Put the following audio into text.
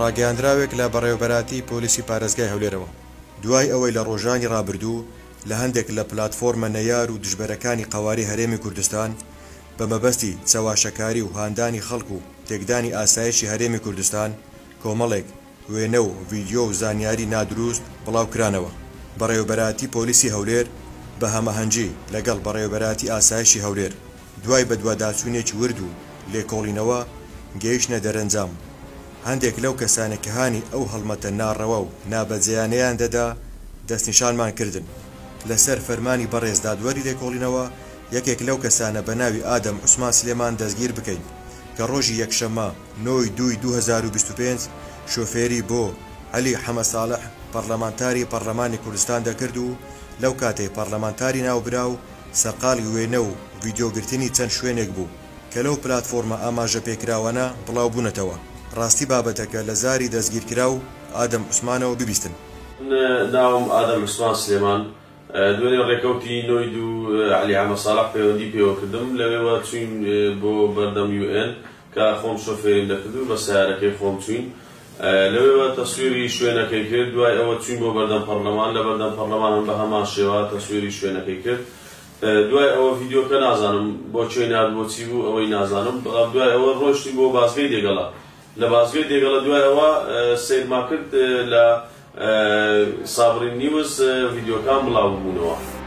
ڕاگەیاندراوێک لە بەڕێوەبەراتی پۆلیسی پارێزگای هەولێرەوە دوای ئەوەی لە ڕۆژانی ڕابردوو لە هەندێک لە پلاتفۆرمە نەیار و دژبەرەکانی قەواری هەرێمی کوردستان بە مەبەستی چەواشەکاری و هاندانی خەڵک و تێکدانی ئاسایشی هەرێمی کوردستان کۆمەڵێک وێنە و ڤیدیۆ و زانیاری نادروست بڵاوکرانەوە. بەڕێوەبەراتی پۆلیسی هەولێر بە هەمەهەنگی لەگەڵ بەڕێوەبەراتی ئاسایشی هەولێر دوای بە دوواداچوونێکی ورد و لێکۆڵینەوە گەیشتنە دەرەنجام. هەندێک لەو کەسانە کە هانی ئەو هەڵمەتە ناڕەوە و نابەجێیانەیان دەدا دەستنیشانمان کردن. لەسەر فەرمانی بەڕێز دادوەری لێکۆڵینەوە یەکێک لەو کەسانە بە ناوی ئادەم عوسمان سلێمان دەستگیر بکەین کە ڕۆژی یەکشەممە 9/2/2025 شۆفێری بۆ عەلی حەمە ساڵح پەرلەمانتاری پەرلەمانی کوردستان دەکرد و لەو کاتەی پەرلەمانتاری ناوبرا و سەرقاڵی وێنە و ڤیدیۆگرتنی چەند شوێنێک بوو کە لەو پلاتفۆرمە ئاماژە پێکراوانە بڵاو بوونەتەوە. ڕاستی بابەتەکە لە زاری دەستگیرکرا و ئادەم عوسمانەوە ببیستن. ناوم ئادەم عوسمان سلێمان دوێنێ ڕێکەوتی 9/2 عەلی حەمە ساڵح پەیوەندی پێوە کردم لەوێوە چوین بۆ بەردەم UN کە خۆم شۆفێریم دەکرد و بە سیارەکەی خۆم چوین لەوێوە تەسویری شوێنەکەی کرد دوای ئەوە چوین بۆ بەردەم پەرلەمان لە بەردەم پەرلەمان هەم بە هەمان شێوە تەسویری شوێنەکەی کرد دوای ئەوە ڤیدیۆکە نازانم بۆ کوێ نات بۆچی بوو ئەوەی نازانم دوای ئەوە ڕۆیشتین بۆ بازگەی دێگەڵە لە بازگەی دێگەڵە دوای ئەوە سەیرما کرد لە سابرین نیوز ڤیدیۆکان بڵاو بوونەوە.